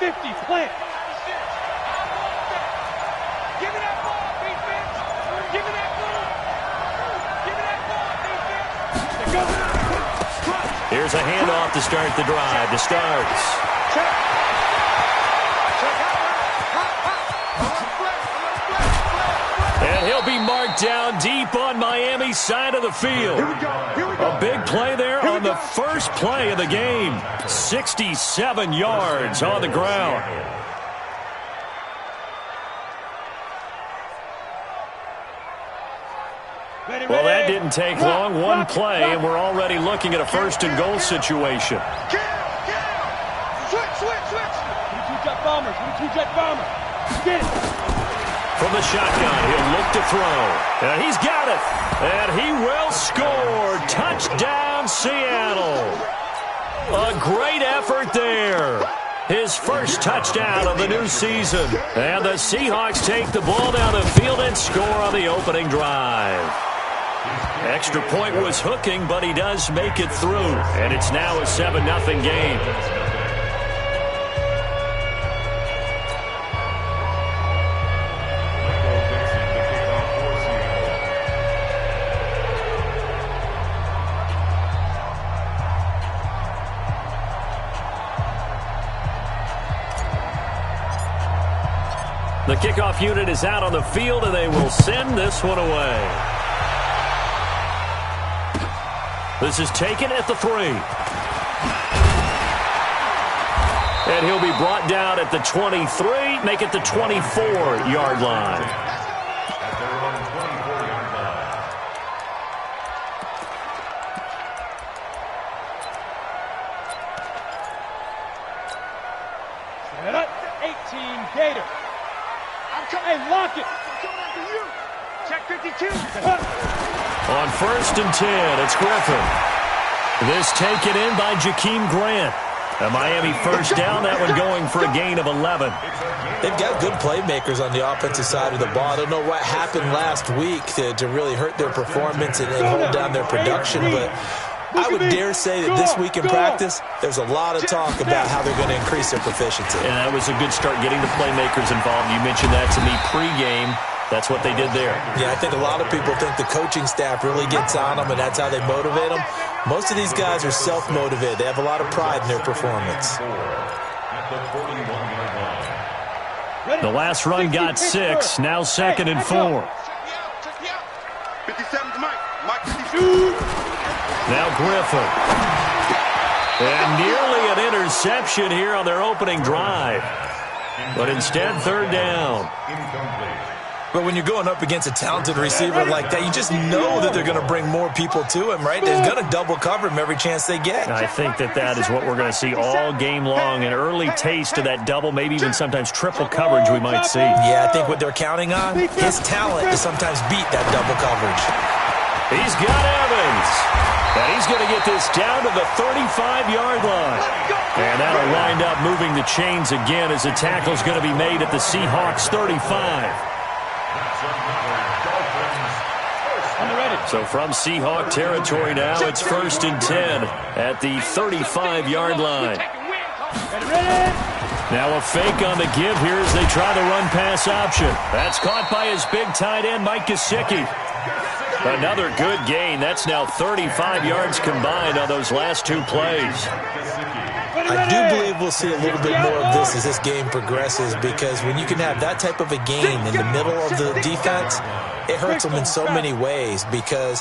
50, plant. Give me that ball, defense. Give me that ball. Give me that ball, defense. Here's a handoff to start the drive. The starts. And he'll be marked down deep on Miami's side of the field. A big play there on the first play of the game. 67 yards on the ground. Well, that didn't take long. One play, and we're already looking at a first-and-goal situation. Switch. 22-jet bombers. 22-jet bombers. Get it. From the shotgun, he'll look to throw. And he's got it. And he will score. Touchdown, Seattle. A great effort there. His first touchdown of the new season. And the Seahawks take the ball down the field and score on the opening drive. Extra point was hooking, but he does make it through. And it's now a 7-0 game. The kickoff unit is out on the field, and they will send this one away. This is taken at the 3. And he'll be brought down at the 23, make it the 24-yard line. Set up. 18 Gator. Hey, lock it. Check 52. On 1st and 10, it's Griffin. This taken in by Jakeem Grant. A Miami first down, that one going for a gain of 11. They've got good playmakers on the offensive side of the ball. I don't know what happened last week to really hurt their performance and hold down their production, but I would dare say that this week in practice, there's a lot of talk about how they're going to increase their proficiency. And that was a good start getting the playmakers involved. You mentioned that to me pregame. That's what they did there. Yeah, I think a lot of people think the coaching staff really gets on them, and that's how they motivate them. Most of these guys are self-motivated. They have a lot of pride in their performance. The last run got 6. Now 2nd and 4. 57's Mike 52. Now Griffin. And nearly an interception here on their opening drive. But instead, 3rd down. But when you're going up against a talented receiver like that, you just know that they're going to bring more people to him, right? They're going to double cover him every chance they get. I think that is what we're going to see all game long. An early taste of that double, maybe even sometimes triple coverage we might see. Yeah, I think what they're counting on, his talent to sometimes beat that double coverage. He's got Evans. And he's going to get this down to the 35-yard line. And that'll wind up moving the chains again as the tackle's going to be made at the Seahawks 35. So from Seahawk territory now, it's 1st and 10 at the 35-yard line. Now a fake on the give here as they try the run-pass option. That's caught by his big tight end, Mike Gesicki. Another good gain. That's now 35 yards combined on those last 2 plays. I do believe we'll see a little bit more of this as this game progresses, because when you can have that type of a gain in the middle of the defense, it hurts them in so many ways, because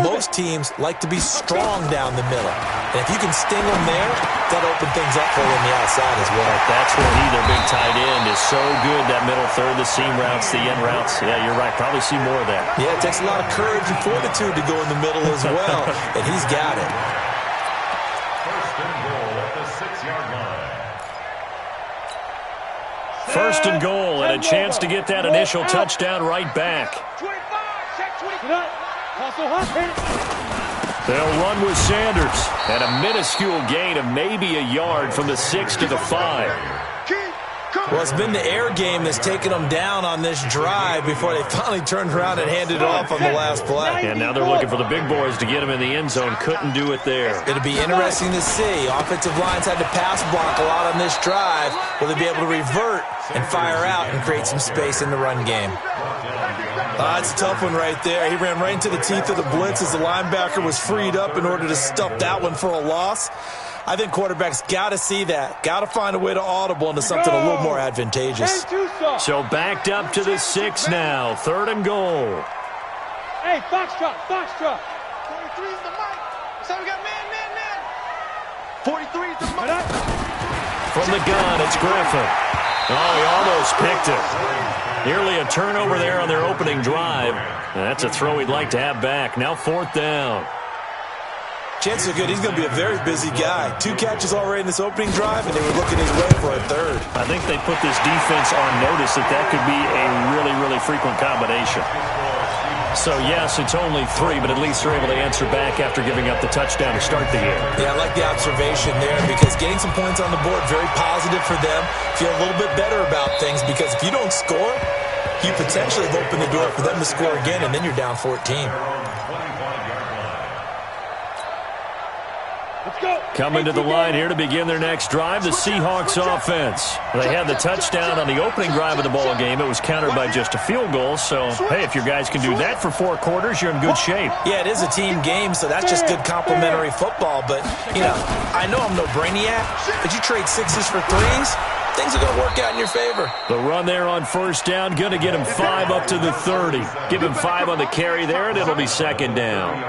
most teams like to be strong down the middle. And if you can sting them there, that'll open things up for them on the outside as well. That's where their big tight end is so good, that middle third, the seam routes, the end routes. Yeah, you're right. Probably see more of that. Yeah, it takes a lot of courage and fortitude to go in the middle as well, and he's got it. First and goal, and a chance to get that initial touchdown right back. They'll run with Sanders, and a minuscule gain of maybe a yard from the 6 to the 5. Well, it's been the air game that's taken them down on this drive before they finally turned around and handed it off on the last play. And now they're looking for the big boys to get them in the end zone. Couldn't do it there. It'll be interesting to see. Offensive lines had to pass block a lot on this drive. Will they be able to revert and fire out and create some space in the run game? That's a tough one right there. He ran right into the teeth of the blitz as the linebacker was freed up in order to stuff that one for a loss. I think quarterbacks got to see that. Got to find a way to audible into something a little more advantageous. So backed up to the 6 now. 3rd and goal. Hey, Foxtrot, Foxtrot. 43's the mic. So we got man. 43's the mic. From the gun, it's Griffin. Oh, he almost picked it. Nearly a turnover there on their opening drive. That's a throw he'd like to have back. Now 4th down. Chances are good he's going to be a very busy guy. 2 catches already in this opening drive, and they were looking his way for a 3rd. I think they put this defense on notice that could be a really, really frequent combination. So, yes, it's only 3, but at least they're able to answer back after giving up the touchdown to start the game. Yeah, I like the observation there because getting some points on the board, very positive for them. Feel a little bit better about things because if you don't score, you potentially have opened the door for them to score again, and then you're down 14. Coming to the line here to begin their next drive, the Seahawks offense. They had the touchdown on the opening drive of the ball game. It was countered by just a field goal. So, hey, if your guys can do that for 4 quarters, you're in good shape. Yeah, it is a team game, so that's just good complimentary football. But, you know, I know I'm no brainiac, but you trade 6s for 3s, things are going to work out in your favor. The run there on 1st down, going to get him 5 up to the 30. Give him 5 on the carry there, and it'll be 2nd down.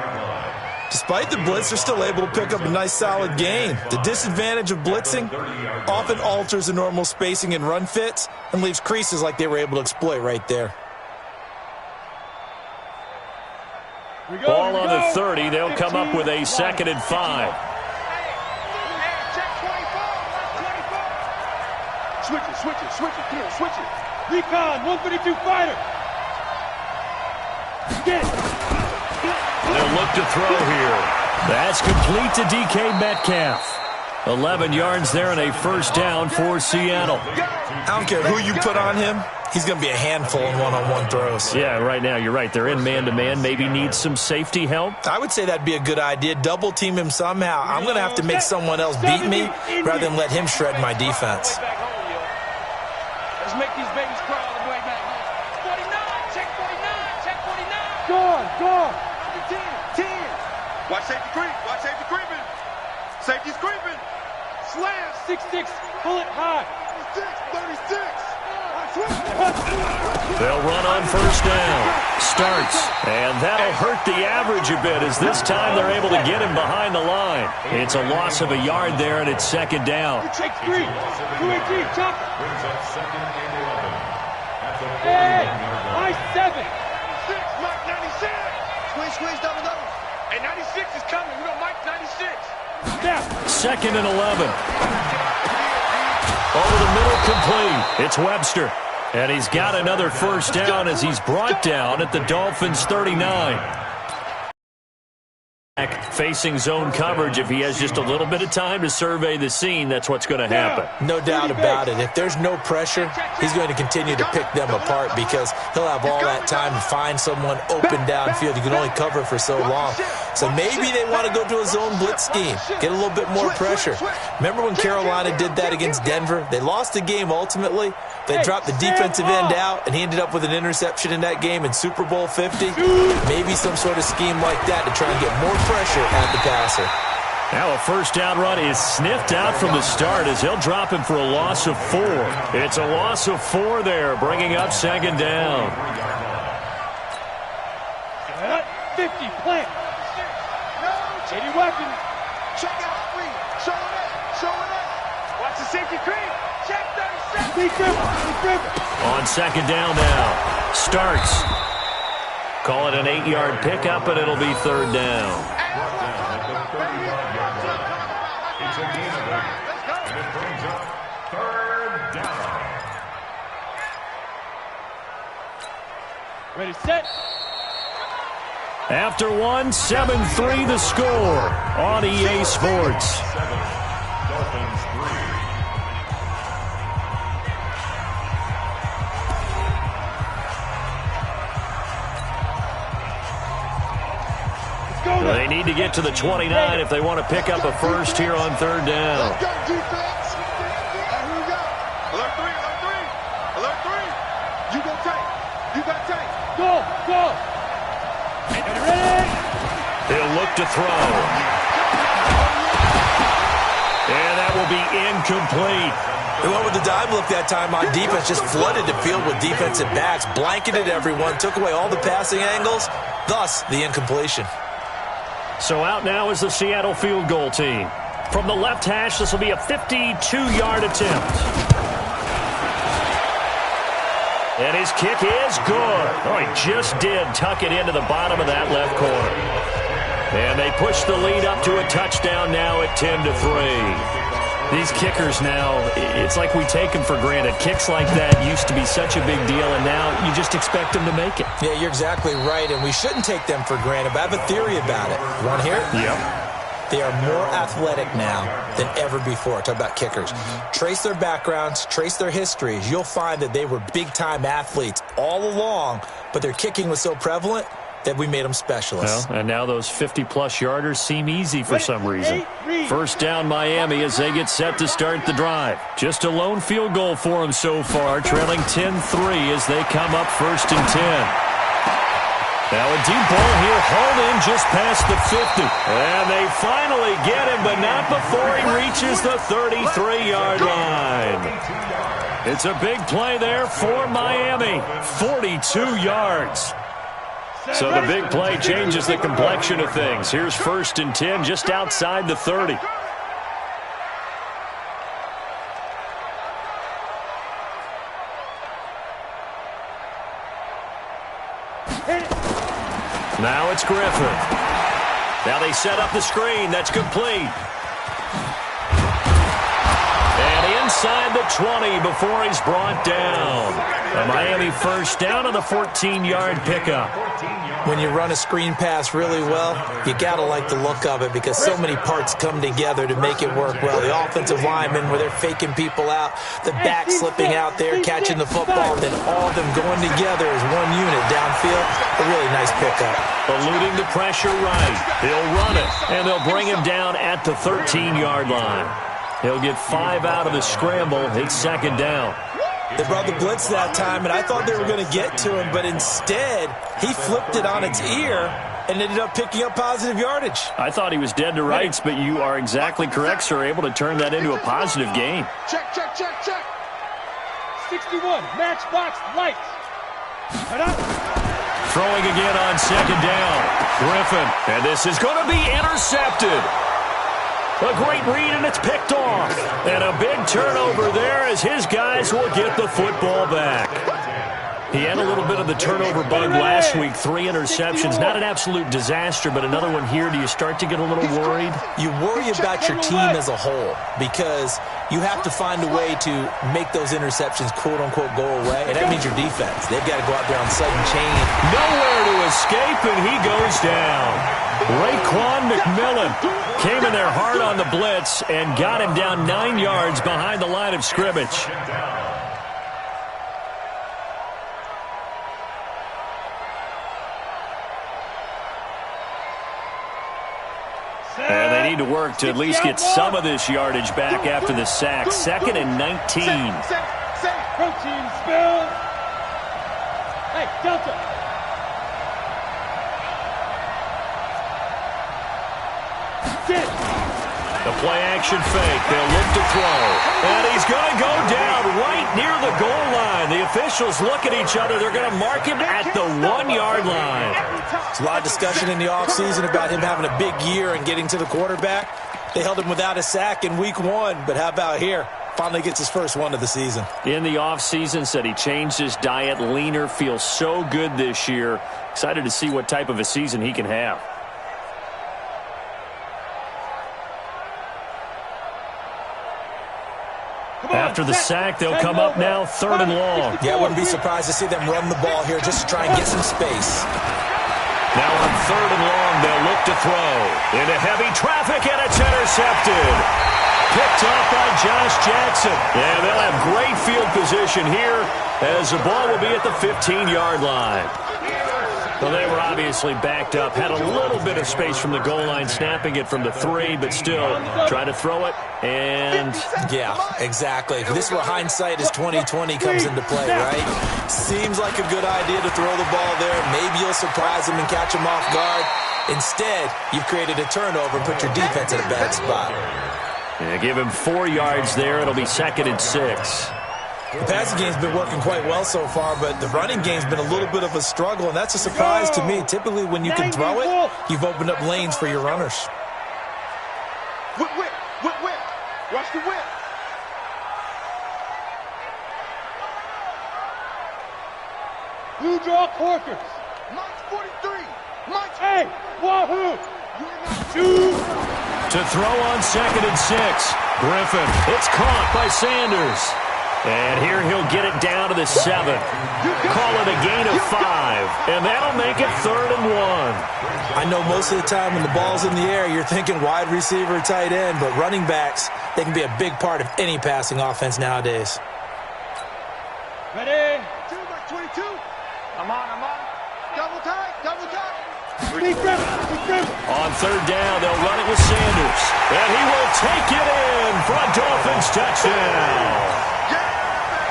Despite the blitz, they're still able to pick up a nice, solid gain. The disadvantage of blitzing often alters the normal spacing and run fits and leaves creases like they were able to exploit right there. Ball on the 30. They'll come up with a 2nd and 5. Switch it. Recon, 152 fighter. Get it. They'll look to throw here. That's complete to DK Metcalf. 11 yards there and a 1st down for Seattle. I don't care who you put on him. He's going to be a handful in one-on-one throws. Yeah, right now you're right. They're in man-to-man. Maybe needs some safety help. I would say that'd be a good idea. Double team him somehow. I'm going to have to make someone else beat me rather than let him shred my defense. Let's make these babies crawl all the way back. 49, check 49, check 49. Gone. 10. Watch safety creeping. Safety's creeping. Slam. 6-6, pull it high. 36. They'll run on 1st down. Starts. And that'll hurt the average a bit as this time they're able to get him behind the line. It's a loss of a yard there, and it's 2nd down. Take 3. 2-8, chop. Hey, I-7. 96, Mike 96. Squeeze, double. Hey, 96 is coming. We got Mike 96. Snap. 2nd and 11. Over the middle, complete. It's Webster. And he's got another 1st down as he's brought down at the Dolphins' 39. Facing zone coverage, if he has just a little bit of time to survey the scene, that's what's going to happen. No doubt about it. If there's no pressure, he's going to continue to pick them apart because he'll have all that time to find someone open downfield. He can only cover for so long. So maybe they want to go to a zone blitz scheme, get a little bit more pressure. Remember when Carolina did that against Denver? They lost the game ultimately. They dropped the defensive end out, and he ended up with an interception in that game in Super Bowl 50. Maybe some sort of scheme like that to try and get more pressure at the passer. Now a 1st down run is sniffed out from the start as he'll drop him for a loss of 4. It's a loss of 4 there, bringing up 2nd down. 50, plant. 80 weapon. Check out 3. Show it. Watch the safety creep. Check 37. Be careful. On 2nd down now. Starts. Call it an 8-yard pickup, and it'll be 3rd down. Ready, set. After 1, 7-3 the score on EA Sports. They need to get to the 29 if they want to pick up a first here on third down. Let's go, defense. Here we go. Alert 3, alert 3. Alert 3. You got tank. You got tank. Go, go. Ready? He'll look to throw. And that will be incomplete. They went with the dime look that time on defense, just flooded the field with defensive backs, blanketed everyone, took away all the passing angles, thus the incompletion. So out now is the Seattle field goal team. From the left hash, this will be a 52-yard attempt. And his kick is good. Oh, he just did tuck it into the bottom of that left corner. And they push the lead up to a touchdown now at 10-3. These kickers now, it's like we take them for granted. Kicks like that used to be such a big deal, and now you just expect them to make it. Yeah, you're exactly right, and we shouldn't take them for granted, but I have a theory about it. You want to hear it? Yep. They are more athletic now than ever before. Talk about kickers. Trace their backgrounds, trace their histories. You'll find that they were big-time athletes all along, but their kicking was so prevalent that we made them specialists. Well, and now those 50-plus yarders seem easy for some reason. First down Miami as they get set to start the drive. Just a lone field goal for them so far, trailing 10-3 as they come up 1st and 10. Now a deep ball here, hauled in just past the 50. And they finally get him, but not before he reaches the 33-yard line. It's a big play there for Miami. 42 yards. So the big play changes the complexion of things. Here's 1st and 10 just outside the 30. Now it's Griffin. Now they set up the screen. That's complete. And inside the 20 before he's brought down. A Miami first down on the 14-yard pickup. When you run a screen pass really well, you got to like the look of it because so many parts come together to make it work well. The offensive linemen, where they're faking people out, the back slipping out there, catching the football, and then all of them going together as one unit downfield. A really nice pickup. Eluding the pressure right. He'll run it, and they'll bring him down at the 13-yard line. He'll get 5 out of the scramble. It's 2nd down. They brought the blitz that time, and I thought they were going to get to him, but instead, he flipped it on its ear and ended up picking up positive yardage. I thought he was dead to rights, but you are exactly correct, sir. Able to turn that into a positive gain. Check, check, check, check. 61, matchbox lights. Throwing again on 2nd down. Griffin, and this is going to be intercepted. A great read, and it's picked off. And a big turnover there as his guys will get the football back. He had a little bit of the turnover bug last week. 3 interceptions. Not an absolute disaster, but another one here. Do you start to get a little worried? You worry about your team as a whole because you have to find a way to make those interceptions, quote-unquote, go away. And that means your defense. They've got to go out there on sudden change. Nowhere to escape, and he goes down. Raekwon McMillan came in there hard on the blitz and got him down 9 yards behind the line of scrimmage. And they need to work to at least get some of this yardage back after the sack. 2nd and 19. Protein spill. Hey, Delta. The play-action fake. They'll look to throw. And he's going to go down right near the goal line. The officials look at each other. They're going to mark him at the 1-yard line. There's a lot of discussion in the offseason about him having a big year and getting to the quarterback. They held him without a sack in week 1, but how about here? Finally gets his first one of the season. In the offseason, said he changed his diet, leaner, feels so good this year. Excited to see what type of a season he can have. After the sack, they'll come up now 3rd and long. Yeah, I wouldn't be surprised to see them run the ball here just to try and get some space. Now on 3rd and long, they'll look to throw. Into heavy traffic, and it's intercepted. Picked off by Josh Jackson. And they'll have great field position here as the ball will be at the 15-yard line. Well, they were obviously backed up, had a little bit of space from the goal line, snapping it from the 3, but still trying to throw it, and... Yeah, exactly. This is where hindsight is 20/20 comes into play, right? Seems like a good idea to throw the ball there. Maybe you'll surprise him and catch him off guard. Instead, you've created a turnover and put your defense in a bad spot. Yeah, give him 4 yards there. It'll be 2nd and 6. The passing game's been working quite well so far, but the running game's been a little bit of a struggle, and that's a surprise to me. Typically, when you can throw it, you've opened up lanes for your runners. Whip, whip, whip, whip. Watch the whip. Blue draw Corkers. Mike's 43. Mike's... Hey, Wahoo! To throw on 2nd and 6. Griffin. It's caught by Sanders. And here he'll get it down to the 7. Call it a gain of 5. And that'll make it 3rd and 1. I know most of the time when the ball's in the air, you're thinking wide receiver, tight end, but running backs, they can be a big part of any passing offense nowadays. Ready? 22. I'm on. Double tight. Big grip. On 3rd down, they'll run it with Sanders. And he will take it in for a Dolphins touchdown.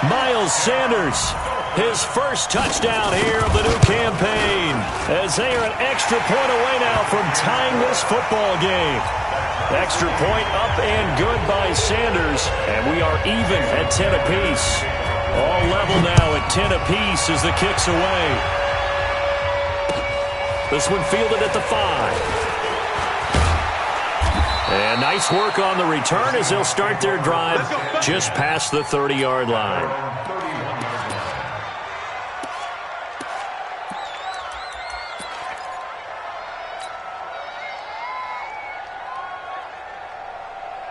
Miles Sanders, his first touchdown here of the new campaign, as they are an extra point away now from tying this football game. Extra point up and good by Sanders, and we are even at 10 apiece. All level now at 10 apiece as the kick's away. This one fielded at the 5. And nice work on the return as they'll start their drive just past the 30-yard line.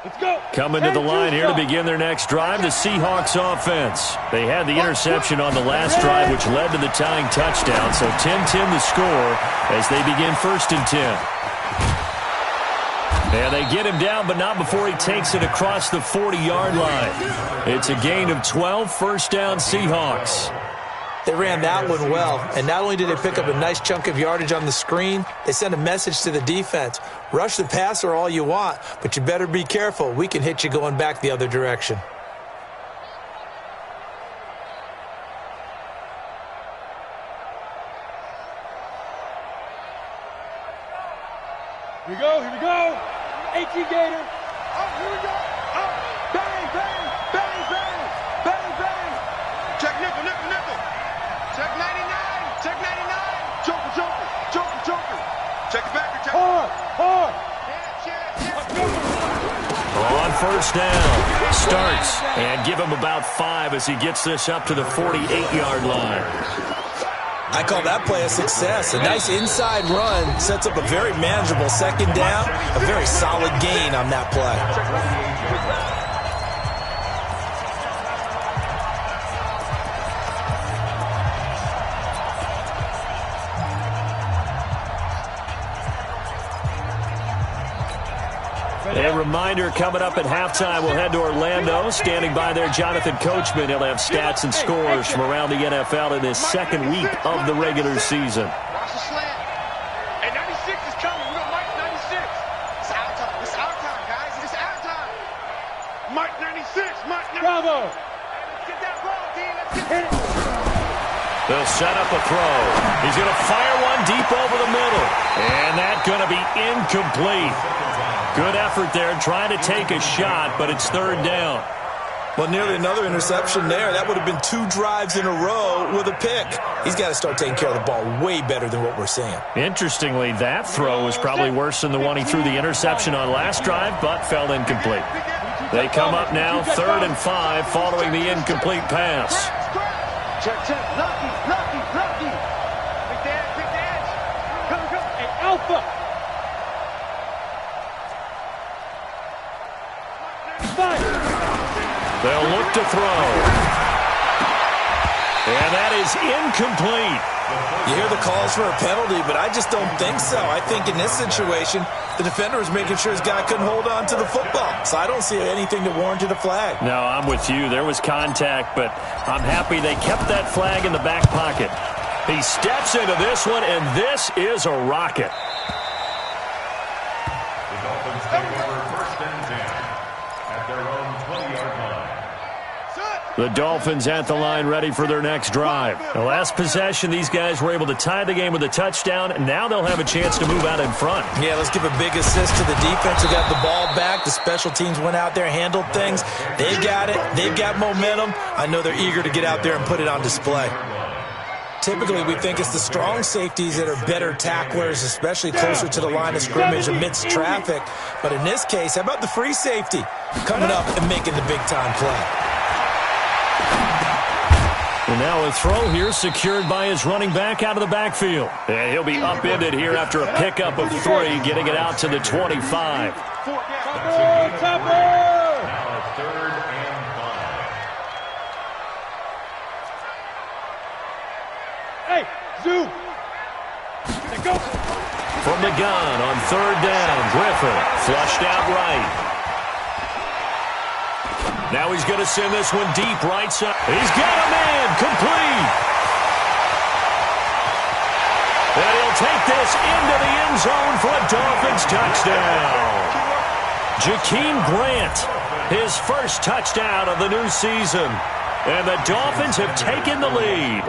Let's go. Coming to the line here to begin their next drive, the Seahawks offense. They had the interception on the last drive, which led to the tying touchdown. So 10-10 the score as they begin 1st and 10. And they get him down, but not before he takes it across the 40-yard line. It's a gain of 12, 1st down Seahawks. They ran that one well, and not only did they pick up a nice chunk of yardage on the screen, they sent a message to the defense. Rush the passer all you want, but you better be careful. We can hit you going back the other direction. Here we go. 18 Gator. Oh, here we go. Oh, bang, bang, bang, bang, bang, bang. Check nickel. Check 99. Check 99. Joker. Check it back. Hard. On 1st down, starts, and give him about 5 as he gets this up to the 48-yard line. I call that play a success. A nice inside run sets up a very manageable 2nd down, a very solid gain on that play. A reminder, coming up at halftime, we'll head to Orlando. Standing by there, Jonathan Coachman. He'll have stats and scores from around the NFL in this 2nd week of the regular season. Watch the slant. And 96 is coming. We got Mike 96. It's our time. It's our time, guys. It's our time. Mike 96. Bravo. Let's get that ball, D. Let's get it. They'll set up a throw. He's going to fire one deep over the middle. And that's going to be incomplete. Good effort there, trying to take a shot, but it's 3rd down. Well, nearly another interception there. That would have been 2 drives in a row with a pick. He's got to start taking care of the ball way better than what we're seeing. Interestingly, that throw was probably worse than the one he threw the interception on last drive, but fell incomplete. They come up now 3rd and 5 following the incomplete pass. Check. Lucky. Big dance. Go. Hey, Alpha. They'll look to throw. And that is incomplete. You hear the calls for a penalty, but I just don't think so. I think in this situation, the defender was making sure his guy couldn't hold on to the football. So I don't see anything that warranted a flag. No, I'm with you. There was contact, but I'm happy they kept that flag in the back pocket. He steps into this one, and this is a rocket. The Dolphins take over first and 10 at their own 20-yard line. The Dolphins at the line ready for their next drive. The last possession, these guys were able to tie the game with a touchdown, and now they'll have a chance to move out in front. Yeah, let's give a big assist to the defense who got the ball back. The special teams went out there, handled things. They got it. They've got momentum. I know they're eager to get out there and put it on display. Typically, we think it's the strong safeties that are better tacklers, especially closer to the line of scrimmage amidst traffic. But in this case, how about the free safety coming up and making the big-time play? And now a throw here secured by his running back out of the backfield. And he'll be upended here after a pickup of 3, getting it out to the 25. Now 3rd and 5. Hey, Zoo. Go. From the gun on 3rd down, Griffin flushed out right. Now he's going to send this one deep right side. He's got a man, complete. And he'll take this into the end zone for a Dolphins touchdown. Jakeem Grant, his first touchdown of the new season. And the Dolphins have taken the lead.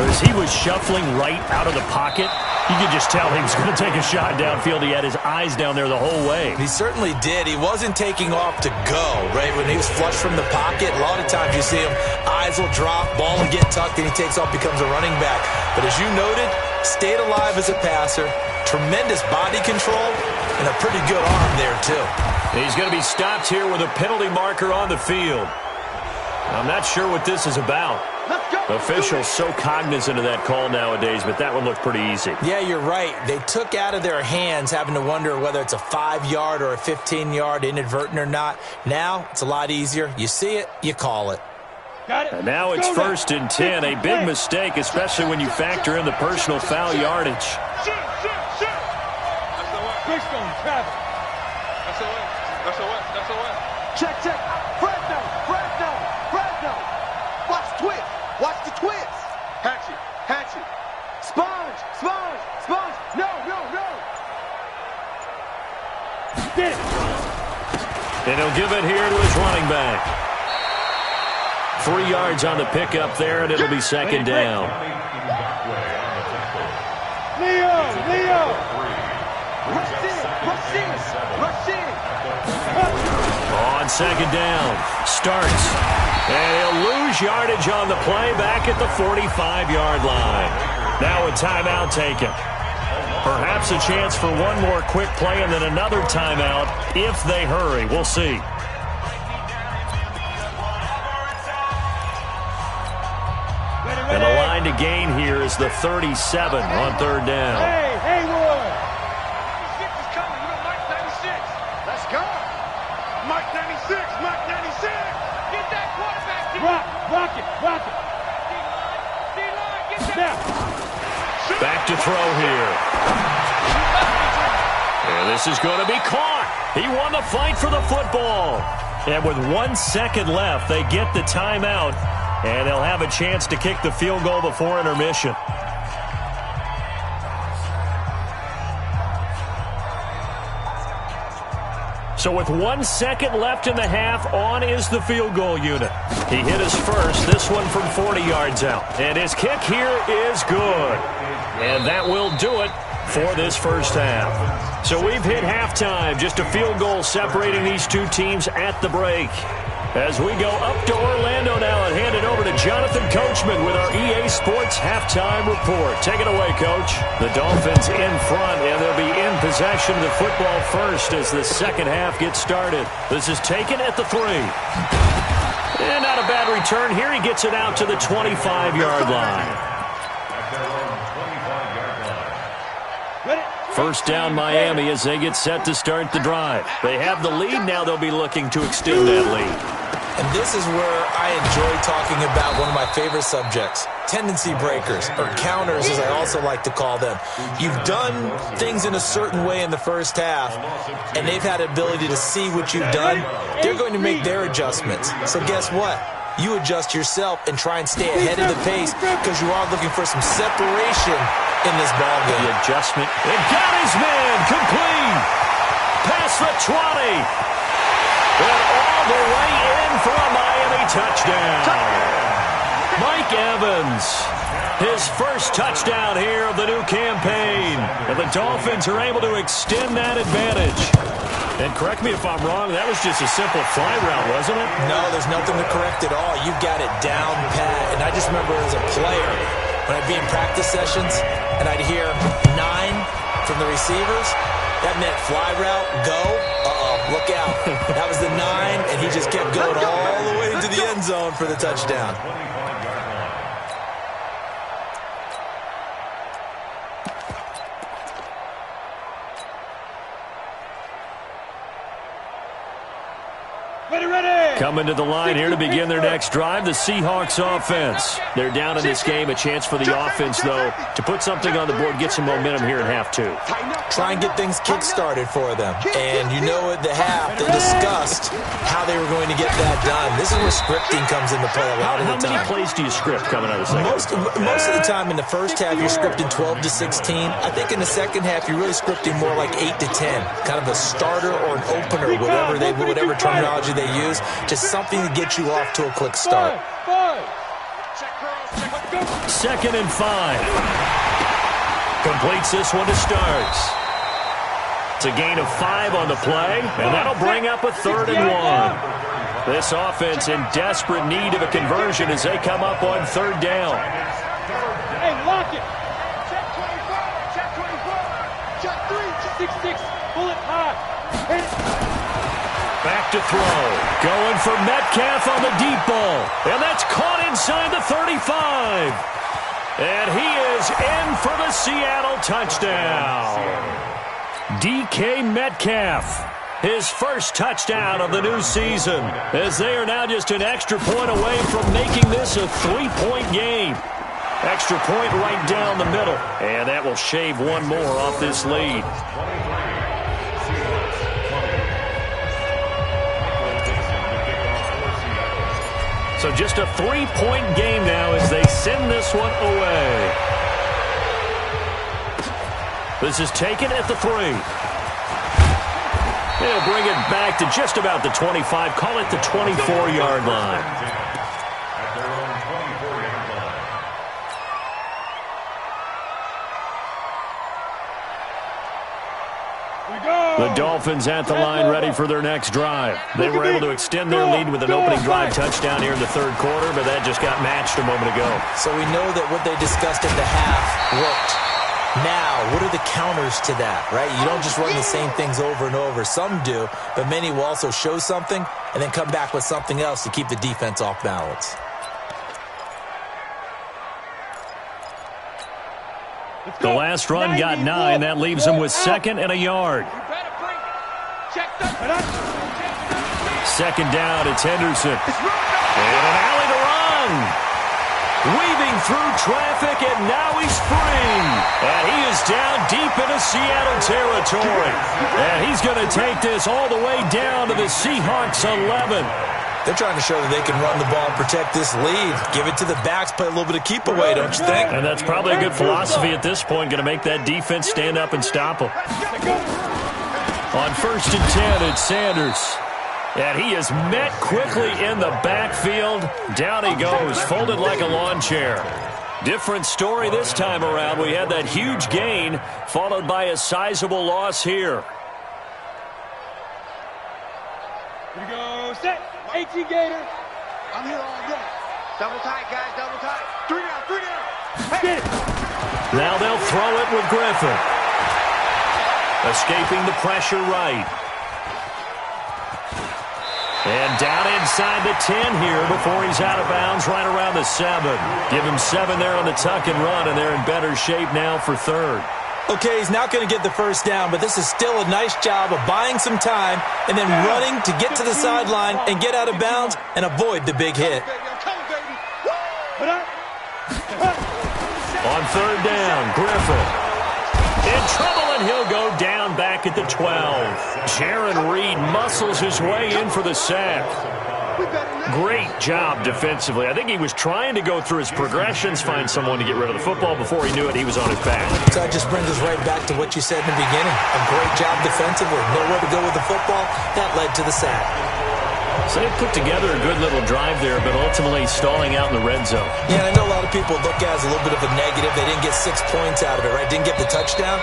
As he was shuffling right out of the pocket, you could just tell he was going to take a shot downfield. He had his eyes down there the whole way. He certainly did. He wasn't taking off to go, right? When he was flushed from the pocket, a lot of times you see him, eyes will drop, ball will get tucked, and he takes off, becomes a running back. But as you noted, stayed alive as a passer, tremendous body control, and a pretty good arm there, too. He's going to be stopped here with a penalty marker on the field. I'm not sure what this is about. Officials so cognizant of that call nowadays, but that one looked pretty easy. Yeah, you're right. They took out of their hands having to wonder whether it's a 5-yard or a 15-yard inadvertent or not. Now, it's a lot easier. You see it, you call it. Got it. And now it's 1st and 10. A big mistake, especially when you factor in the personal foul yardage. Shoot. Bridgestone, travel. That's a way. Check. Fresno. Watch the twist. Hatchet. Sponge. No. Get it. And he'll give it here to his running back. 3 yards on the pickup there, and it'll be 2nd down. Leo. Rush in. On 2nd down, starts. And he'll lose yardage on the play back at the 45-yard line. Now a timeout taken. Perhaps a chance for one more quick play and then another timeout if they hurry. We'll see. And the line to gain here is the 37 on 3rd down. Hey, Haywood. 96 is coming. You know Mike 96. Let's go. Mike 96. Get that quarterback. Rock it. D-line, get Now. Back to throw here. And this is going to be caught. He won the fight for the football. And with 1 second left, they get the timeout. And they'll have a chance to kick the field goal before intermission. So with 1 second left in the half, on is the field goal unit. He hit his first, this one from 40 yards out. And his kick here is good. And that will do it for this first half. So we've hit halftime, just a field goal separating these two teams at the break. As we go up to Orlando now and hand it over to Jonathan Coachman with our EA Sports Halftime Report. Take it away, Coach. The Dolphins in front, and they'll be in possession of the football first as the second half gets started. This is taken at the 3. And not a bad return here. He gets it out to the 25-yard line. First down, Miami, as they get set to start the drive. They have the lead. Now they'll be looking to extend that lead. And this is where I enjoy talking about one of my favorite subjects, tendency breakers, or counters as I also like to call them. You've done things in a certain way in the first half, and they've had the ability to see what you've done. They're going to make their adjustments. So guess what? you adjust yourself and try and stay ahead of the pace because you are looking for some separation in this ball game. The adjustment. It got his man complete. Past the 20. And all the way in for a Miami touchdown. Mike Evans, his first touchdown here of the new campaign. And the Dolphins are able to extend that advantage. And correct me if I'm wrong, that was just a simple fly route, wasn't it? No, there's nothing to correct at all. You've got it down pat. And I just remember as a player, when I'd be in practice sessions and I'd hear 9 from the receivers, that meant fly route, go. Look out. That was the 9, and he just kept going all the way into the end zone for the touchdown. Coming to the line here to begin their next drive, the Seahawks offense. They're down in this game. A chance for the offense, though, to put something on the board, get some momentum here in half 2. Try and get things kick-started for them. And you know at the half, they discussed how they were going to get that done. This is where scripting comes into play a lot of the time. How many plays do you script coming out of the second? Most of the time in the first half, you're scripting 12 to 16. I think in the second half, you're really scripting more like 8 to 10. Kind of a starter or an opener, whatever terminology they use. Just something to get you off to a quick start. 2nd and 5. Completes this one to Starks. It's a gain of 5 on the play, and that'll bring up a 3rd and 1. This offense in desperate need of a conversion as they come up on 3rd down. Hey, lock it. Check 24. Check 24. Check 3. 6-6. Bullet high. Back to throw. Going for Metcalf on the deep ball. And that's caught inside the 35. And he is in for the Seattle touchdown. DK Metcalf, his first touchdown of the new season, as they are now just an extra point away from making this a 3-point game. Extra point right down the middle. And that will shave one more off this lead. So just a 3-point game now as they send this one away. This is taken at the 3. They'll bring it back to just about the 25. Call it the 24-yard line. The Dolphins at the line ready for their next drive. They were able to extend their lead with an opening drive touchdown here in the 3rd quarter, but that just got matched a moment ago. So we know that what they discussed at the half worked. Now, what are the counters to that, right? You don't just run the same things over and over. Some do, but many will also show something and then come back with something else to keep the defense off balance. The last run got 9. That leaves them with 2nd and a yard. 2nd down, it's Henderson. And an alley to run. Weaving through traffic, and now he's free. And he is down deep into Seattle territory. And he's going to take this all the way down to the Seahawks 11. They're trying to show that they can run the ball and protect this lead. Give it to the backs, play a little bit of keep away, don't you think? And that's probably a good philosophy at this point, going to make that defense stand up and stop them. On 1st and 10, it's Sanders. And he is met quickly in the backfield. Down he goes, folded like a lawn chair. Different story this time around. We had that huge gain, followed by a sizable loss here. Here we go, set. 18 Gator. I'm here all day. Double tight, guys, double tight. 3 down, 3 down. Get it. Now they'll throw it with Griffin. Escaping the pressure right. And down inside the 10 here before he's out of bounds right around the 7. Give him 7 there on the tuck and run, and they're in better shape now for 3rd. Okay, he's not going to get the first down, but this is still a nice job of buying some time and then running to get to the sideline and get out of bounds and avoid the big hit. On 3rd down, Griffin. In trouble, and he'll go down back at the 12. Jaron Reed muscles his way in for the sack. Great job defensively. I think he was trying to go through his progressions, find someone to get rid of the football. Before he knew it, he was on his back. So that just brings us right back to what you said in the beginning. A great job defensively. Nowhere to go with the football. That led to the sack. So they put together a good little drive there, but ultimately stalling out in the red zone. Yeah, and I know a lot of people look at it as a little bit of a negative. They didn't get 6 points out of it, right? Didn't get the touchdown.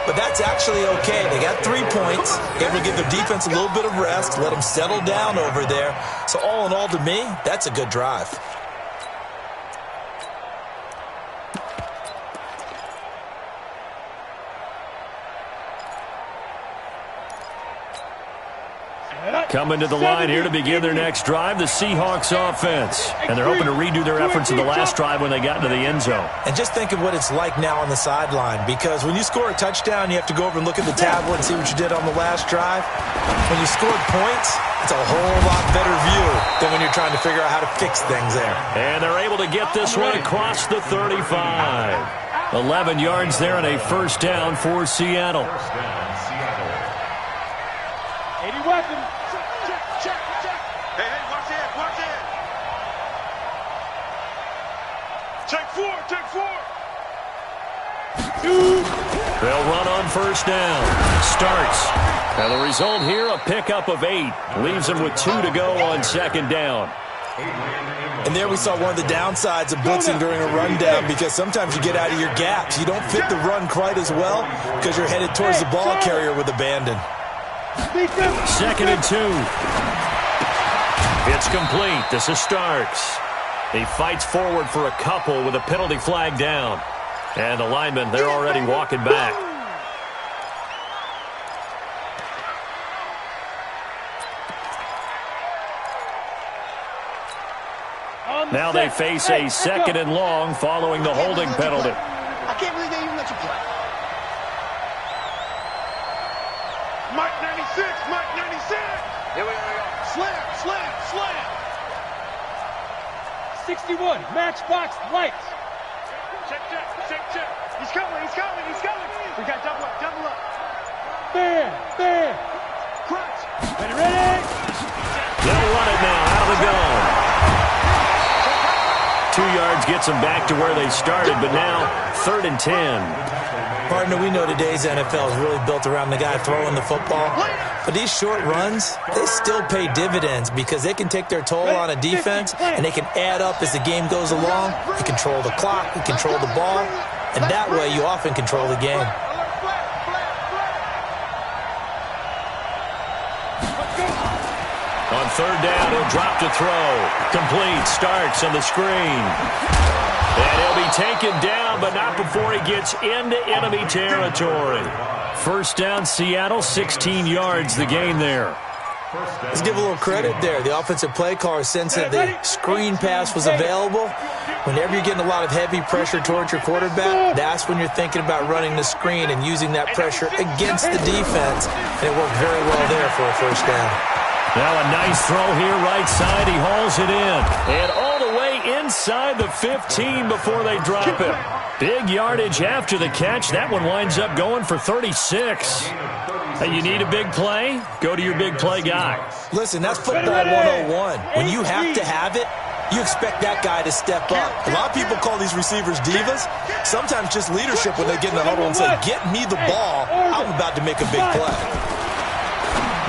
But that's actually okay. They got 3 points. Able to give their defense a little bit of rest, let them settle down over there. So all in all, to me, that's a good drive. Coming to the line here to begin their next drive, the Seahawks offense. And they're hoping to redo their efforts in the last drive when they got into the end zone. And just think of what it's like now on the sideline, because when you score a touchdown, you have to go over and look at the tablet and see what you did on the last drive. When you scored points, it's a whole lot better view than when you're trying to figure out how to fix things there. And they're able to get this one across the 35. 11 yards there and a first down for Seattle. 80 weapons. Hey, watch it, watch it. Take four. They'll run on first down. Starts. And the result here, a pickup of 8. Leaves them with 2 to go on second down. And there we saw one of the downsides of blitzing during a rundown, because sometimes you get out of your gaps. You don't fit the run quite as well because you're headed towards the ball carrier with abandon. Second and 2. It's complete. This is Starks. He fights forward for a couple with a penalty flag down. And the linemen, they're already walking back. Now they face a second and long following the holding penalty. I can't believe they even let you play. Mike 96, Mike 96. Here we go. Slam. 61, matchbox lights. Check. He's coming. We got double up. Bam. Crunch. Ready. They'll run it now out of the gun. 2 yards gets them back to where they started, but now 3rd and 10. Partner, we know today's NFL is really built around the guy throwing the football. But these short runs, they still pay dividends because they can take their toll on a defense, and they can add up as the game goes along. You control the clock, you control the ball, and that way you often control the game. On 3rd down, he'll drop to throw. Complete. Starks on the screen. And he'll be taken down, but not before he gets into enemy territory. First down, Seattle, 16 yards the gain there. Let's give a little credit there. The offensive play caller sensed that the screen pass was available. Whenever you're getting a lot of heavy pressure towards your quarterback, that's when you're thinking about running the screen and using that pressure against the defense. And it worked very well there for a first down. Now a nice throw here, right side. He hauls it in. And all the way inside the 15 before they drop it. Big yardage after the catch. That one winds up going for 36. Hey, you need a big play? Go to your big play guy. Listen, that's football 101. When you have to have it, you expect that guy to step up. A lot of people call these receivers divas. Sometimes just leadership when they get in the huddle and say, get me the ball. I'm about to make a big play.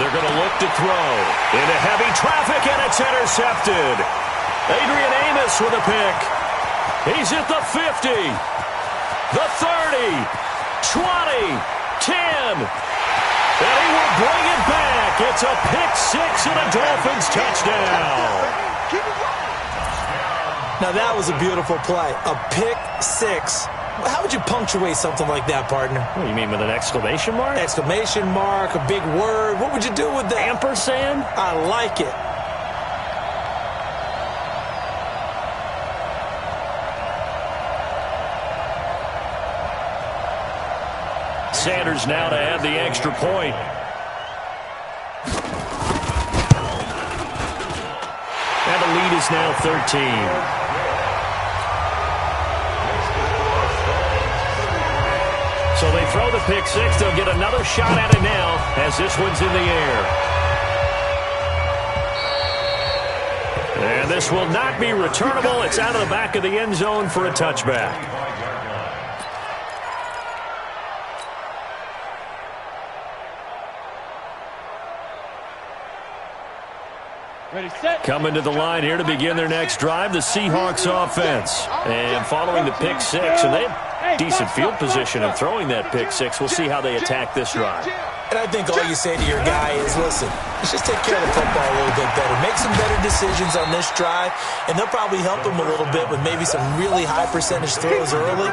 They're going to look to throw into heavy traffic, and it's intercepted. Adrian Amos with a pick. He's at the 50, the 30, 20, 10. And he will bring it back. It's a pick six and a Dolphins touchdown. Now that was a beautiful play. A pick six. How would you punctuate something like that, partner? What do you mean, with an exclamation mark? Exclamation mark, a big word. What would you do with that? Ampersand? I like it. Sanders now to add the extra point. And the lead is now 13. So they throw the pick six. They'll get another shot at it now as this one's in the air. And this will not be returnable. It's out of the back of the end zone for a touchback. Ready, set. Coming to the line here to begin their next drive, the Seahawks offense. And following the pick six, and they have decent field position of throwing that pick six. We'll see how they attack this drive. And I think all you say to your guy is, listen, let's just take care of the football a little bit better. Make some better decisions on this drive, and they'll probably help him a little bit with maybe some really high percentage throws early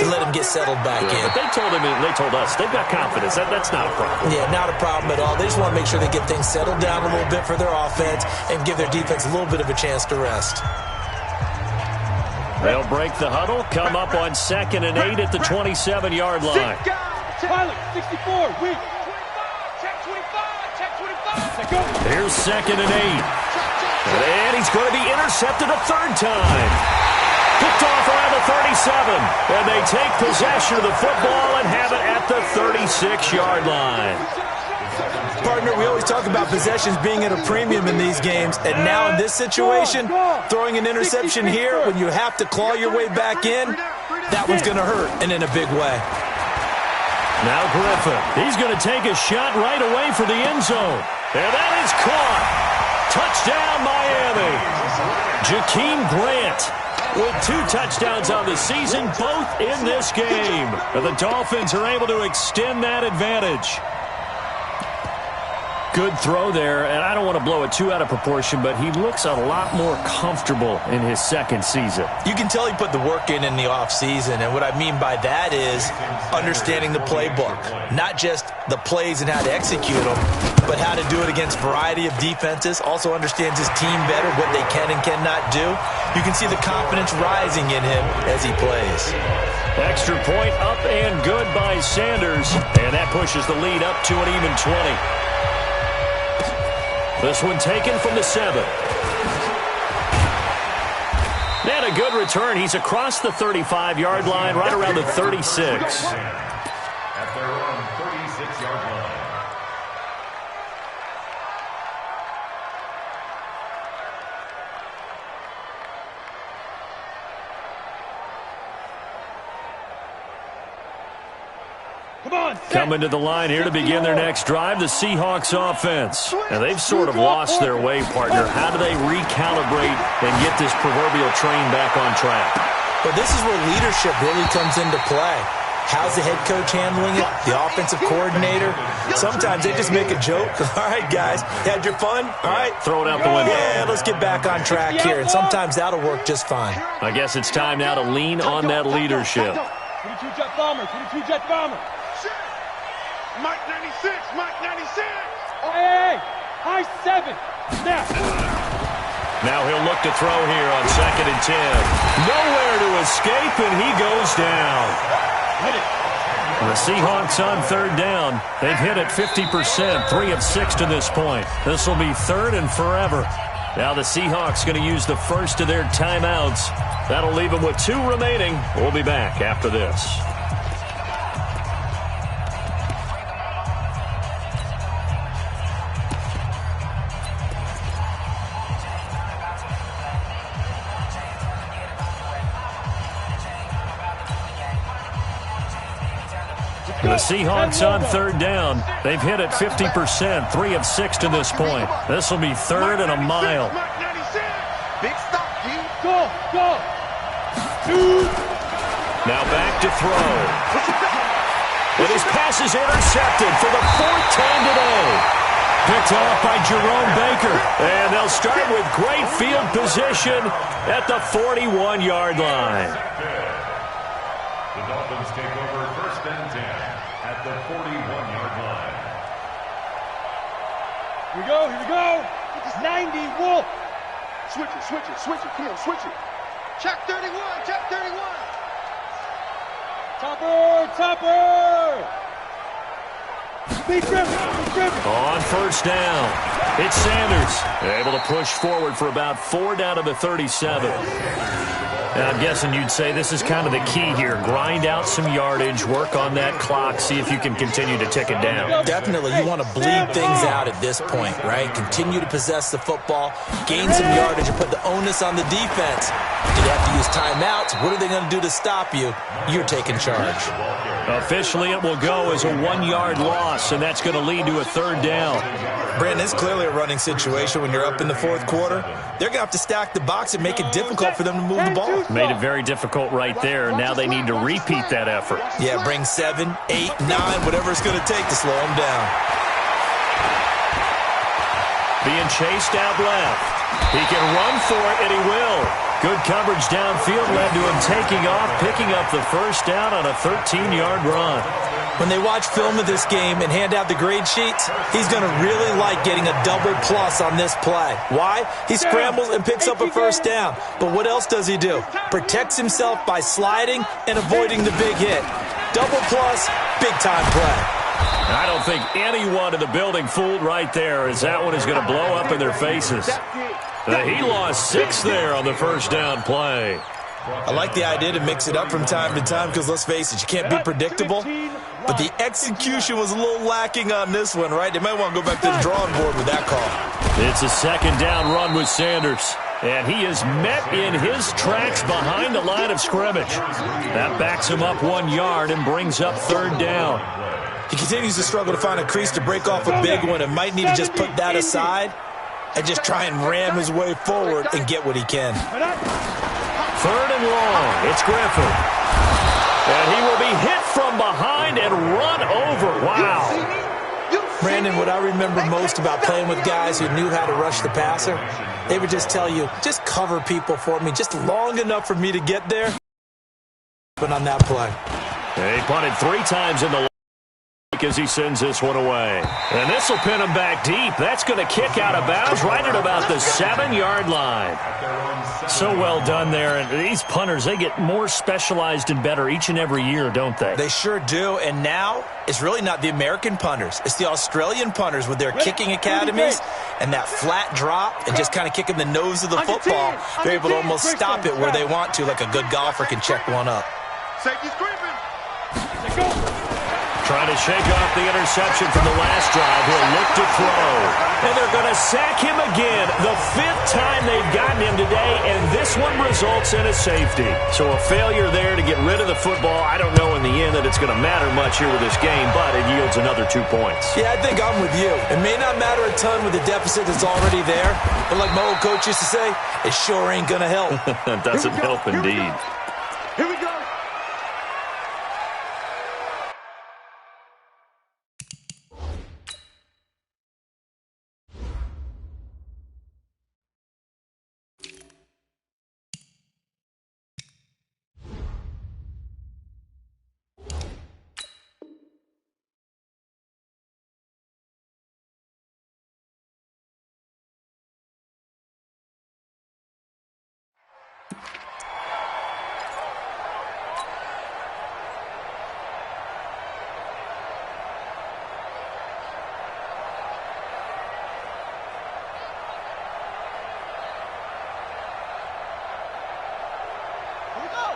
to let him get settled back in. But they told him, and they told us, they've got confidence. That's not a problem. Yeah, not a problem at all. They just want to make sure they get things settled down a little bit for their offense and give their defense a little bit of a chance to rest. They'll break the huddle, come up on 2nd and 8 at the 27-yard line. Pilot, 64, weak. Check 25, check 25. Here's 2nd and 8. And he's going to be intercepted a third time. Picked off around the 37. And they take possession of the football and have it at the 36-yard line. Partner, we always talk about possessions being at a premium in these games, and now in this situation, throwing an interception here when you have to claw your way back in, that one's going to hurt, and in a big way. Now Griffin, he's going to take a shot right away for the end zone. And that is caught. Touchdown, Miami. Jakeem Grant with 2 touchdowns on the season, both in this game. And the Dolphins are able to extend that advantage. Good throw there, and I don't want to blow it too out of proportion, but he looks a lot more comfortable in his second season. You can tell he put the work in the offseason, and what I mean by that is understanding the playbook. Not just the plays and how to execute them, but how to do it against a variety of defenses. Also understands his team better, what they can and cannot do. You can see the confidence rising in him as he plays. Extra point up and good by Sanders, and that pushes the lead up to an even 20. This one taken from the 7. And a good return. He's across the 35-yard line, right around the 36. At their own 36-yard line. Coming to the line here to begin their next drive, the Seahawks offense. And they've sort of lost their way, partner. How do they recalibrate and get this proverbial train back on track? But this is where leadership really comes into play. How's the head coach handling it? The offensive coordinator? Sometimes they just make a joke. All right, guys, had your fun? All right. Throw it out the window. Yeah, let's get back on track here. And sometimes that'll work just fine. I guess it's time now to lean on that leadership. 22 jet bomber, 22 jet bomber. Mike 96, Mike 96. Hey, high 7. Now. Now he'll look to throw here on 2nd and 10. Nowhere to escape, and he goes down. The Seahawks on 3rd down. They've hit it 50%, 3 of 6 to this point. This will be 3rd and forever. Now the Seahawks going to use the first of their timeouts. That'll leave them with 2 remaining. We'll be back after this. The Seahawks on 3rd down. They've hit it 50%, 3 of 6 to this point. This will be 3rd and a mile. Big stop, G. Go. Now back to throw. And his pass is intercepted for the 4th time today. Picked off by Jerome Baker. And they'll start with great field position at the 41-yard line. The Dolphins take over 1st and 10 at the 41-yard line. Here we go. It's 90, Wolf. Switch it. Come on, switch it. Check 31. Topper. Big Griffin. On 1st down, it's Sanders. Able to push forward for about 4 down to the 37. I'm guessing you'd say this is kind of the key here. Grind out some yardage, work on that clock, see if you can continue to tick it down. Definitely, you want to bleed things out at this point, right? Continue to possess the football, gain some yardage, and put the onus on the defense. Do they have to use timeouts? What are they going to do to stop you? You're taking charge. Officially, it will go as a 1-yard loss, and that's going to lead to a 3rd down. Brandon, it's clearly a running situation when you're up in the 4th quarter. They're going to have to stack the box and make it difficult for them to move the ball. Made it very difficult right there. Now they need to repeat that effort. Yeah, bring 7, 8, 9, whatever it's going to take to slow them down. Being chased out left. He can run for it, and he will. Good coverage downfield led to him taking off, picking up the 1st down on a 13-yard run. When they watch film of this game and hand out the grade sheets, he's going to really like getting a double plus on this play. Why? He scrambles and picks up a 1st down. But what else does he do? Protects himself by sliding and avoiding the big hit. Double plus, big-time play. I don't think anyone in the building fooled right there, as that one is going to blow up in their faces. He lost 6 there on the 1st down play. I like the idea to mix it up from time to time because, let's face it, you can't be predictable. But the execution was a little lacking on this one, right? They might want to go back to the drawing board with that call. It's a 2nd down run with Sanders. And he is met in his tracks behind the line of scrimmage. That backs him up 1 yard and brings up 3rd down. He continues to struggle to find a crease to break off a big one and might need to just put that aside and just try and ram his way forward and get what he can. 3rd and long. It's Griffin. And he will be hit from behind and run over. Wow. Brandon, what I remember most about playing with guys who knew how to rush the passer, they would just tell you, just cover people for me, just long enough for me to get there. But on that play. He punted 3 times in the as he sends this one away. And this will pin him back deep. That's going to kick out of bounds right at about the 7-yard line. So well done there. And these punters, they get more specialized and better each and every year, don't they? They sure do. And now it's really not the American punters. It's the Australian punters with their kicking academies and that flat drop and just kind of kicking the nose of the football. They're able to almost stop it where they want to, like a good golfer can check one up. Safety's creeping. Trying to shake off the interception from the last drive. He'll look to throw. And they're going to sack him again. The 5th time they've gotten him today, and this one results in a safety. So a failure there to get rid of the football. I don't know in the end that it's going to matter much here with this game, but it yields another 2 points. Yeah, I think I'm with you. It may not matter a ton with the deficit that's already there, but like my old coach used to say, it sure ain't going to help. It doesn't help indeed. Here we go.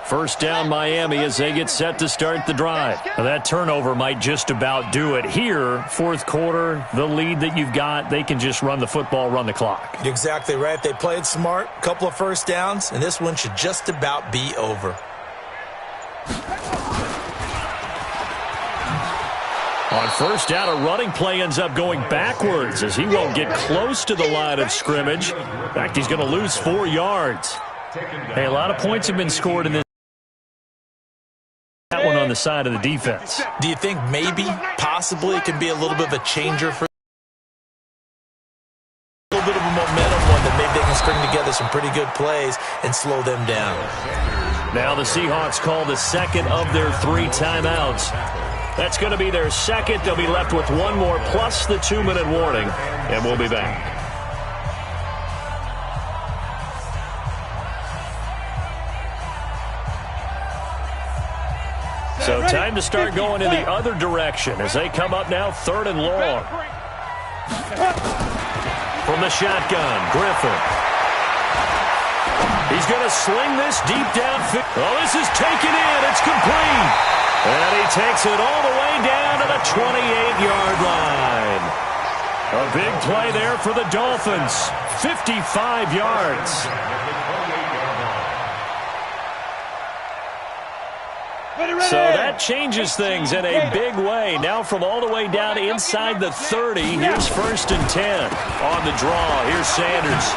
First down Miami as they get set to start the drive. Now, that turnover might just about do it. Here, 4th quarter, the lead that you've got, they can just run the football, run the clock. You're exactly right. They played smart, a couple of 1st downs, and this one should just about be over. On 1st down, a running play ends up going backwards as he won't get close to the line of scrimmage. In fact, he's going to lose 4 yards. Hey, a lot of points have been scored in this. That one on the side of the defense. Do you think maybe, possibly, it can be a little bit of a changer for a little bit of a momentum one that maybe they can string together some pretty good plays and slow them down? Now the Seahawks call the 2nd of their 3 timeouts. That's going to be their 2nd. They'll be left with 1 more plus the 2-minute warning, and we'll be back. So time to start going in the other direction as they come up now 3rd and long. From the shotgun, Griffin. He's going to sling this deep downfield. Oh, this is taken in. It's complete. And he takes it all the way down to the 28-yard line. A big play there for the Dolphins. 55 yards. So that changes things in a big way. Now from all the way down inside the 30, here's 1st and 10. On the draw, here's Sanders.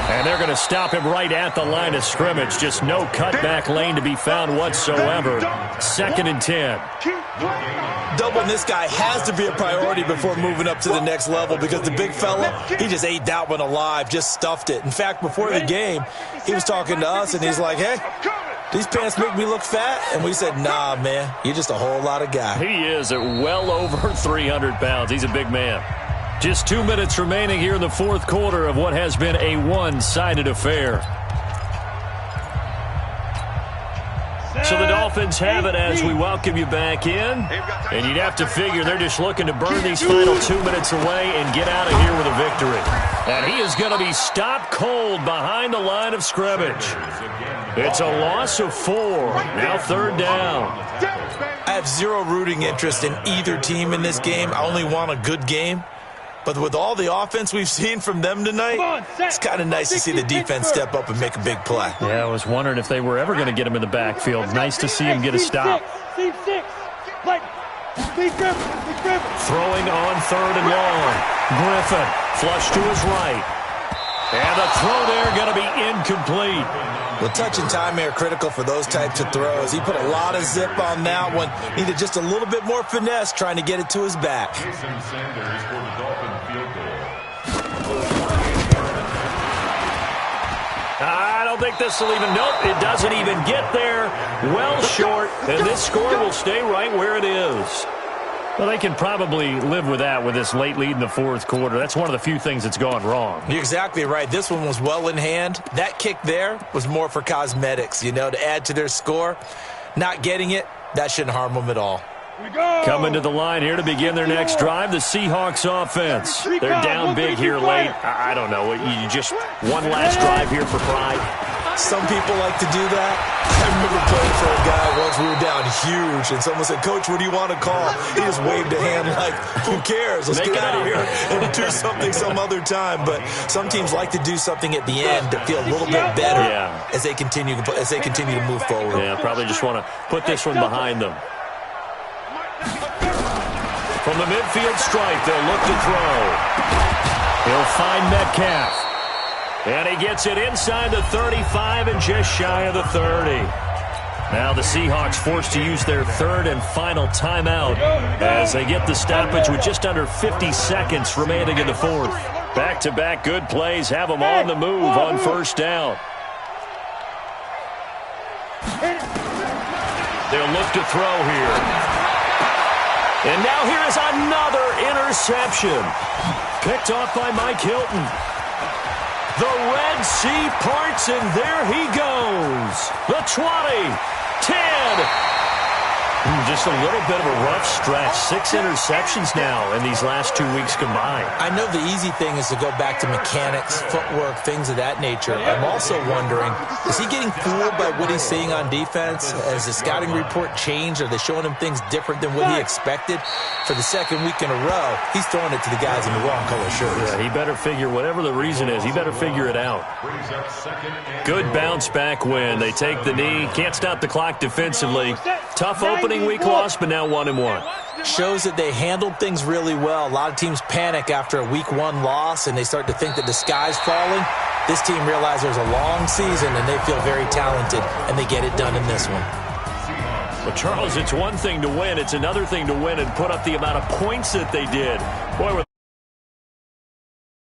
And they're going to stop him right at the line of scrimmage. Just no cutback lane to be found whatsoever. 2nd and 10. Doubling this guy has to be a priority before moving up to the next level because the big fella, he just ate that one alive, just stuffed it. In fact, before the game, he was talking to us, and he's like, hey, these pants make me look fat? And we said, nah, man, you're just a whole lot of guy. He is at well over 300 pounds. He's a big man. Just 2 minutes remaining here in the 4th quarter of what has been a one-sided affair. So the Dolphins have it as we welcome you back in. And you'd have to figure they're just looking to burn these final 2 minutes away and get out of here with a victory. And he is going to be stopped cold behind the line of scrimmage. It's a loss of 4. Now 3rd down. I have zero rooting interest in either team in this game. I only want a good game. But with all the offense we've seen from them tonight, it's kind of nice to see the defense step up and make a big play. Yeah, I was wondering if they were ever going to get him in the backfield. Nice to see him get a stop. Team 6. Throwing on 3rd and long. Griffin, flush to his right. And the throw there going to be incomplete. Well, touch and time are critical for those types of throws. He put a lot of zip on that one. Needed just a little bit more finesse trying to get it to his back. Sanders for the Dolphin field goal. I don't think this will even, nope, it doesn't even get there. Well short, and this score will stay right where it is. Well, they can probably live with that with this late lead in the 4th quarter. That's one of the few things that's gone wrong. You're exactly right. This one was well in hand. That kick there was more for cosmetics, you know, to add to their score. Not getting it, that shouldn't harm them at all. Coming to the line here to begin their next drive, the Seahawks offense. They're down big here late. I don't know. You just one last drive here for pride. Some people like to do that. I remember playing for a guy once. We were down huge, and someone said, Coach, what do you want to call? He just waved a hand like, who cares? Let's get out of here and do something some other time. But some teams like to do something at the end to feel a little bit better as they continue to move forward. Yeah, probably just want to put this one behind them. From the midfield stripe, they'll look to throw. He'll find Metcalf. And he gets it inside the 35 and just shy of the 30. Now the Seahawks forced to use their 3rd and final timeout as they get the stoppage with just under 50 seconds remaining in the 4th. Back-to-back good plays have them on the move on 1st down. They'll look to throw here. And now here is another interception. Picked off by Mike Hilton. The Red Sea parts, and there he goes. The 20, 10. Just a little bit of a rough stretch. 6 interceptions now in these last 2 weeks combined. I know the easy thing is to go back to mechanics, footwork, things of that nature. I'm also wondering, is he getting fooled by what he's seeing on defense? Has the scouting report changed? Are they showing him things different than what he expected? For the 2nd week in a row, he's throwing it to the guys in the wrong color shirts. Yeah, he better figure, whatever the reason is, he better figure it out. Good bounce back win. They take the knee. Can't stop the clock defensively. Tough opening week loss, but now 1-1. Shows that they handled things really well. A lot of teams panic after a week 1 loss, and they start to think that the sky's falling. This team realizes there's a long season, and they feel very talented, and they get it done in this one. Well, Charles, it's one thing to win. It's another thing to win and put up the amount of points that they did. Boy, with